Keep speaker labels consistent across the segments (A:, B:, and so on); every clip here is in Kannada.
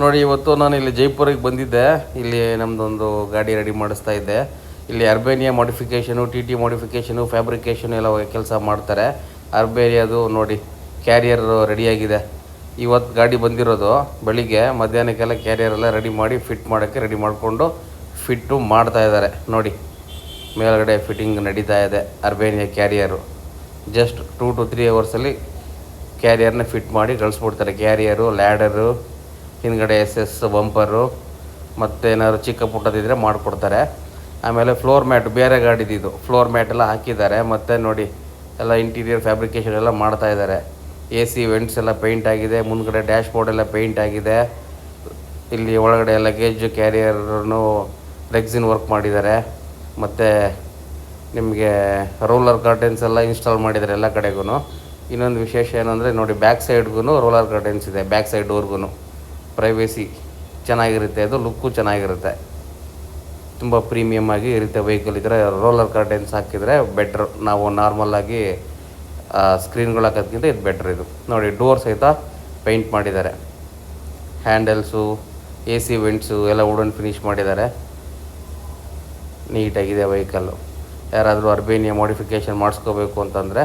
A: ನೋಡಿ ಇವತ್ತು ನಾನು ಇಲ್ಲಿ ಜೈಪುರಿಗೆ ಬಂದಿದ್ದೆ. ಇಲ್ಲಿ ನಮ್ಮದೊಂದು ಗಾಡಿ ರೆಡಿ ಮಾಡಿಸ್ತಾ ಇದ್ದೆ. ಇಲ್ಲಿ ಅರ್ಬೇನಿಯಾ ಮಾಡಿಫಿಕೇಷನು, ಟಿ ಟಿ ಮಾಡಿಫಿಕೇಷನು, ಫ್ಯಾಬ್ರಿಕೇಷನು ಎಲ್ಲ ಕೆಲಸ ಮಾಡ್ತಾರೆ. ಅರ್ಬೇನಿಯಾದು ನೋಡಿ ಕ್ಯಾರಿಯರ್ ರೆಡಿಯಾಗಿದೆ. ಇವತ್ತು ಗಾಡಿ ಬಂದಿರೋದು ಬೆಳಿಗ್ಗೆ, ಮಧ್ಯಾಹ್ನಕ್ಕೆಲ್ಲ ಕ್ಯಾರಿಯರ್ ಎಲ್ಲ ರೆಡಿ ಮಾಡಿ ಫಿಟ್ ಮಾಡೋಕ್ಕೆ ರೆಡಿ ಮಾಡಿಕೊಂಡು ಫಿಟ್ಟು ಮಾಡ್ತಾ ಇದ್ದಾರೆ. ನೋಡಿ ಮೇಲ್ಗಡೆ ಫಿಟ್ಟಿಂಗ್ ನಡೀತಾ ಇದೆ. ಅರ್ಬೇನಿಯಾ ಕ್ಯಾರಿಯರು ಜಸ್ಟ್ 2 to 3 ಅವರ್ಸಲ್ಲಿ ಕ್ಯಾರಿಯರ್ನ ಫಿಟ್ ಮಾಡಿ ಕಳಿಸ್ಬಿಡ್ತಾರೆ. ಕ್ಯಾರಿಯರು, ಲ್ಯಾಡರು, ಹಿಂದ್ಗಡೆ SS ಬಂಪರು, ಮತ್ತು ಏನಾದ್ರು ಚಿಕ್ಕ ಪುಟ್ಟದಿದ್ದರೆ ಮಾಡಿಕೊಡ್ತಾರೆ. ಆಮೇಲೆ ಫ್ಲೋರ್ ಮ್ಯಾಟ್, ಬೇರೆ ಗಾಡಿದಿದ್ದು ಫ್ಲೋರ್ ಮ್ಯಾಟ್ ಎಲ್ಲ ಹಾಕಿದ್ದಾರೆ. ಮತ್ತು ನೋಡಿ ಎಲ್ಲ ಇಂಟೀರಿಯರ್ ಫ್ಯಾಬ್ರಿಕೇಷನ್ ಎಲ್ಲ ಮಾಡ್ತಾ ಇದ್ದಾರೆ. AC ವೆಂಟ್ಸ್ ಎಲ್ಲ ಪೇಂಟ್ ಆಗಿದೆ. ಮುಂದ್ಗಡೆ ಡ್ಯಾಶ್ ಬೋರ್ಡ್ ಎಲ್ಲ ಪೇಂಟ್ ಆಗಿದೆ. ಇಲ್ಲಿ ಒಳಗಡೆ ಲಗೇಜ್ ಕ್ಯಾರಿಯರ್ನು ರೆಕ್ಸಿನ್ ವರ್ಕ್ ಮಾಡಿದ್ದಾರೆ. ಮತ್ತು ನಿಮಗೆ ರೋಲರ್ ಕರ್ಟೆನ್ಸ್ ಎಲ್ಲ ಇನ್ಸ್ಟಾಲ್ ಮಾಡಿದ್ದಾರೆ ಎಲ್ಲ ಕಡೆಗೂ. ಇನ್ನೊಂದು ವಿಶೇಷ ಏನಂದರೆ ನೋಡಿ, ಬ್ಯಾಕ್ ಸೈಡ್ಗೂ ರೋಲರ್ ಕರ್ಟೆನ್ಸ್ ಇದೆ. ಬ್ಯಾಕ್ ಸೈಡ್ ಡೋರ್ಗೂ ಪ್ರೈವೇಸಿ ಚೆನ್ನಾಗಿರುತ್ತೆ. ಅದು ಲುಕ್ಕು ಚೆನ್ನಾಗಿರುತ್ತೆ, ತುಂಬ ಪ್ರೀಮಿಯಮ್ ಆಗಿ ಇರುತ್ತೆ ವೆಹಿಕಲ್. ಇದ್ದರೆ ರೋಲರ್ ಕರ್ಟೆನ್ಸ್ ಹಾಕಿದರೆ ಬೆಟ್ರ್. ನಾವು ನಾರ್ಮಲಾಗಿ ಸ್ಕ್ರೀನ್ಗಳು ಹಾಕೋದ್ಕಿಂತ ಇದು ಬೆಟ್ರ್. ಇದು ನೋಡಿ ಡೋರ್ ಸಹಿತ ಪೇಂಟ್ ಮಾಡಿದ್ದಾರೆ. ಹ್ಯಾಂಡಲ್ಸು, AC ವೆಂಟ್ಸು ಎಲ್ಲ ವುಡನ್ ಫಿನಿಶ್ ಮಾಡಿದ್ದಾರೆ. ನೀಟಾಗಿದೆ ವೆಹಿಕಲ್ಲು. ಯಾರಾದರೂ ಅರ್ಬೇನಿಯಾ ಮಾಡಿಫಿಕೇಷನ್ ಮಾಡಿಸ್ಕೋಬೇಕು ಅಂತಂದರೆ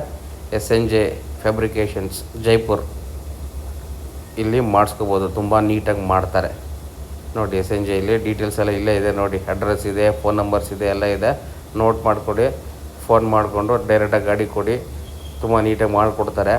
A: SNJ ಫ್ಯಾಬ್ರಿಕೇಷನ್ಸ್ ಜೈಪುರ್, ಇಲ್ಲಿ ಮಾಡಿಸ್ಕೋಬೋದು. ತುಂಬ ನೀಟಾಗಿ ಮಾಡ್ತಾರೆ ನೋಡಿ. SNJ ಇಲ್ಲಿ ಡೀಟೇಲ್ಸ್ ಎಲ್ಲ ಇಲ್ಲೇ ಇದೆ ನೋಡಿ. ಅಡ್ರೆಸ್ ಇದೆ, ಫೋನ್ ನಂಬರ್ಸ್ ಇದೆ, ಎಲ್ಲ ಇದೆ. ನೋಟ್ ಮಾಡಿಕೊಡಿ, ಫೋನ್ ಮಾಡಿಕೊಂಡು ಡೈರೆಕ್ಟಾಗಿ ಗಾಡಿ ಕೊಡಿ, ತುಂಬ ನೀಟಾಗಿ ಮಾಡಿಕೊಡ್ತಾರೆ.